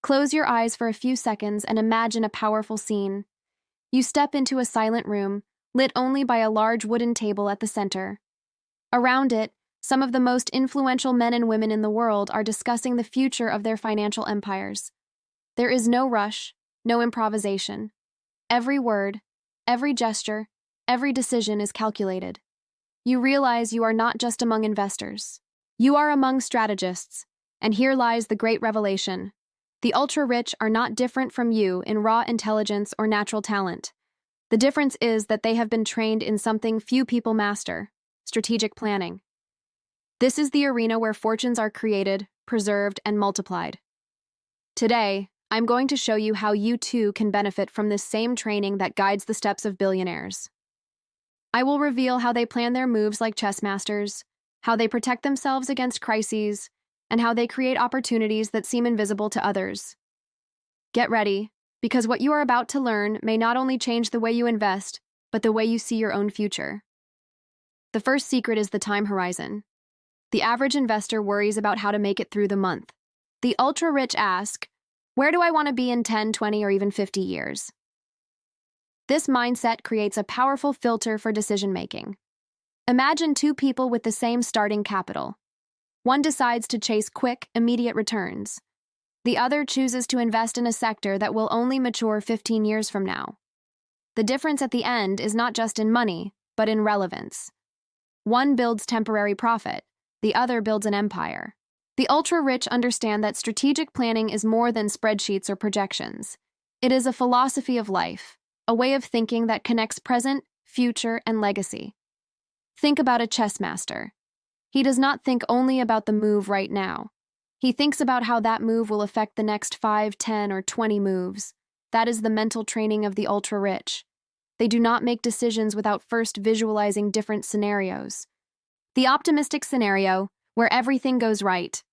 Close your eyes for a few seconds and imagine a powerful scene. You step into a silent room, lit only by a large wooden table at the center. Around it, some of the most influential men and women in the world are discussing the future of their financial empires. There is no rush, no improvisation. Every word, every gesture, every decision is calculated. You realize you are not just among investors. You are among strategists. And here lies the great revelation. The ultra-rich are not different from you in raw intelligence or natural talent. The difference is that they have been trained in something few people master: strategic planning. This is the arena where fortunes are created, preserved, and multiplied. Today, I'm going to show you how you too can benefit from this same training that guides the steps of billionaires. I will reveal how they plan their moves like chess masters, how they protect themselves against crises, and how they create opportunities that seem invisible to others. Get ready, because what you are about to learn may not only change the way you invest, but the way you see your own future. The first secret is the time horizon. The average investor worries about how to make it through the month. The ultra-rich ask, where do I want to be in 10, 20, or even 50 years? This mindset creates a powerful filter for decision-making. Imagine two people with the same starting capital. One decides to chase quick, immediate returns. The other chooses to invest in a sector that will only mature 15 years from now. The difference at the end is not just in money, but in relevance. One builds temporary profit, the other builds an empire. The ultra-rich understand that strategic planning is more than spreadsheets or projections. It is a philosophy of life, a way of thinking that connects present, future, and legacy. Think about a chess master. He does not think only about the move right now. He thinks about how that move will affect the next 5, 10, or 20 moves. That is the mental training of the ultra-rich. They do not make decisions without first visualizing different scenarios. The optimistic scenario, where everything goes right.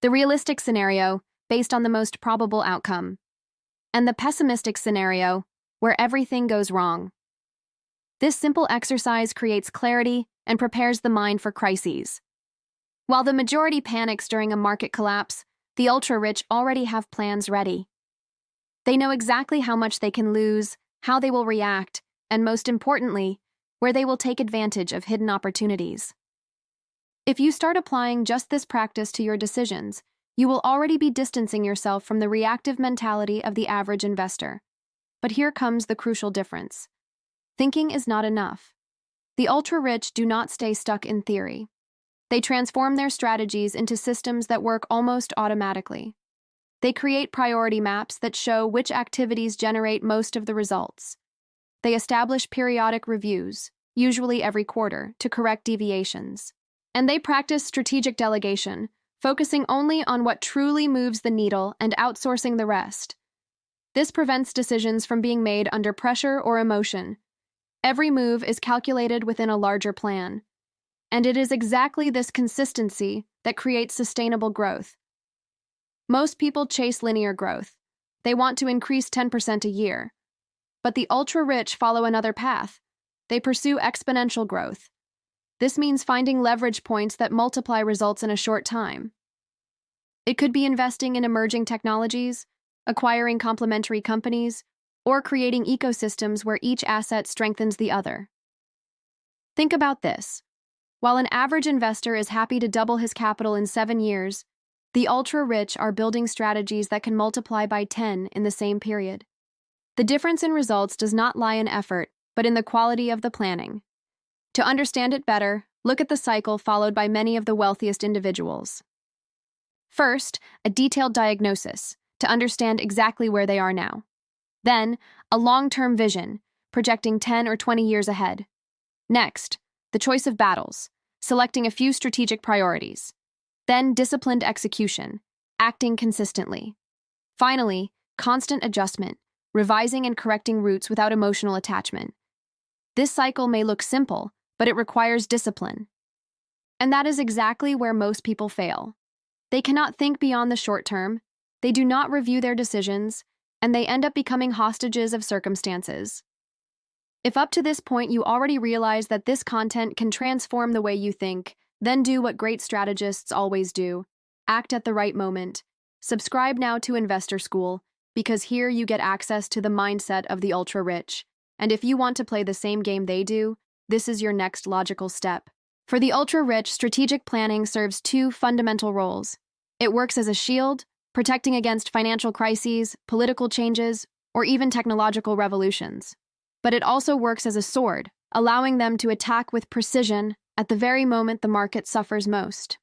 The realistic scenario, based on the most probable outcome. And the pessimistic scenario, where everything goes wrong. This simple exercise creates clarity and prepares the mind for crises. While the majority panics during a market collapse, the ultra-rich already have plans ready. They know exactly how much they can lose, how they will react, and most importantly, where they will take advantage of hidden opportunities. If you start applying just this practice to your decisions, you will already be distancing yourself from the reactive mentality of the average investor. But here comes the crucial difference. Thinking is not enough. The ultra-rich do not stay stuck in theory. They transform their strategies into systems that work almost automatically. They create priority maps that show which activities generate most of the results. They establish periodic reviews, usually every quarter, to correct deviations. And they practice strategic delegation, focusing only on what truly moves the needle and outsourcing the rest. This prevents decisions from being made under pressure or emotion. Every move is calculated within a larger plan. And it is exactly this consistency that creates sustainable growth. Most people chase linear growth. They want to increase 10% a year. But the ultra-rich follow another path. They pursue exponential growth. This means finding leverage points that multiply results in a short time. It could be investing in emerging technologies, acquiring complementary companies, or creating ecosystems where each asset strengthens the other. Think about this. While an average investor is happy to double his capital in 7 years, the ultra-rich are building strategies that can multiply by 10 in the same period. The difference in results does not lie in effort, but in the quality of the planning. To understand it better, look at the cycle followed by many of the wealthiest individuals. First, a detailed diagnosis, to understand exactly where they are now. Then, a long-term vision, projecting 10 or 20 years ahead. Next, the choice of battles, selecting a few strategic priorities. Then, disciplined execution, acting consistently. Finally, constant adjustment, revising and correcting routes without emotional attachment. This cycle may look simple, but it requires discipline. And that is exactly where most people fail. They cannot think beyond the short term, they do not review their decisions, and they end up becoming hostages of circumstances. If up to this point you already realize that this content can transform the way you think, then do what great strategists always do: act at the right moment. Subscribe now to Investor School, because here you get access to the mindset of the ultra-rich. And if you want to play the same game they do, this is your next logical step. For the ultra-rich, strategic planning serves two fundamental roles. It works as a shield, protecting against financial crises, political changes, or even technological revolutions. But it also works as a sword, allowing them to attack with precision at the very moment the market suffers most.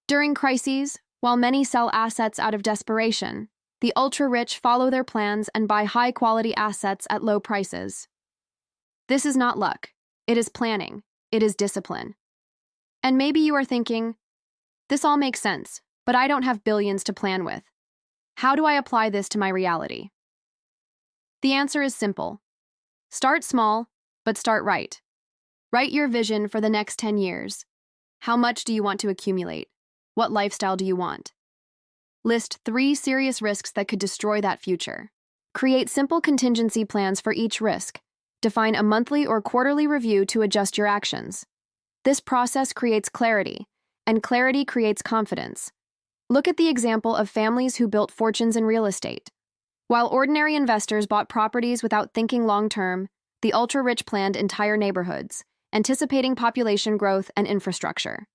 During crises, while many sell assets out of desperation, the ultra-rich follow their plans and buy high-quality assets at low prices. This is not luck. It is planning. It is discipline. And maybe you are thinking, this all makes sense, but I don't have billions to plan with. How do I apply this to my reality? The answer is simple. Start small, but start right. Write your vision for the next 10 years. How much do you want to accumulate? What lifestyle do you want? List 3 serious risks that could destroy that future. Create simple contingency plans for each risk. Define a monthly or quarterly review to adjust your actions. This process creates clarity, and clarity creates confidence. Look at the example of families who built fortunes in real estate. While ordinary investors bought properties without thinking long-term, the ultra-rich planned entire neighborhoods, anticipating population growth and infrastructure.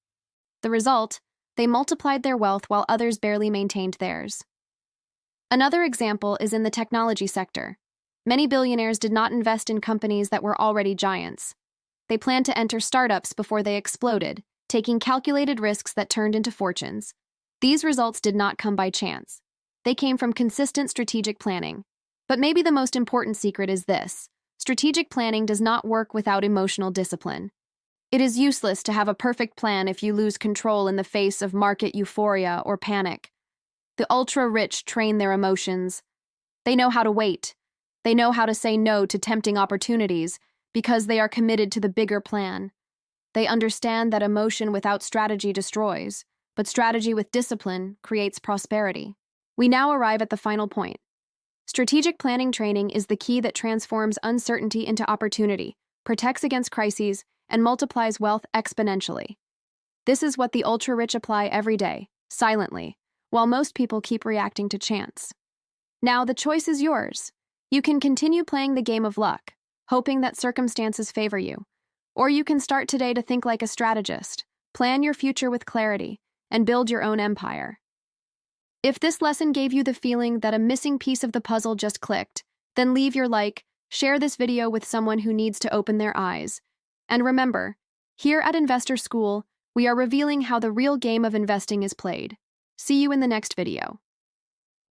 The result? They multiplied their wealth while others barely maintained theirs. Another example is in the technology sector. Many billionaires did not invest in companies that were already giants. They planned to enter startups before they exploded, taking calculated risks that turned into fortunes. These results did not come by chance. They came from consistent strategic planning. But maybe the most important secret is this: strategic planning does not work without emotional discipline. It is useless to have a perfect plan if you lose control in the face of market euphoria or panic. The ultra-rich train their emotions. They know how to wait. They know how to say no to tempting opportunities because they are committed to the bigger plan. They understand that emotion without strategy destroys, but strategy with discipline creates prosperity. We now arrive at the final point. Strategic planning training is the key that transforms uncertainty into opportunity, protects against crises, and multiplies wealth exponentially. This is what the ultra-rich apply every day, silently, while most people keep reacting to chance. Now the choice is yours. You can continue playing the game of luck, hoping that circumstances favor you. Or you can start today to think like a strategist, plan your future with clarity, and build your own empire. If this lesson gave you the feeling that a missing piece of the puzzle just clicked, then leave your like, share this video with someone who needs to open their eyes. And remember, here at Investor School, we are revealing how the real game of investing is played. See you in the next video.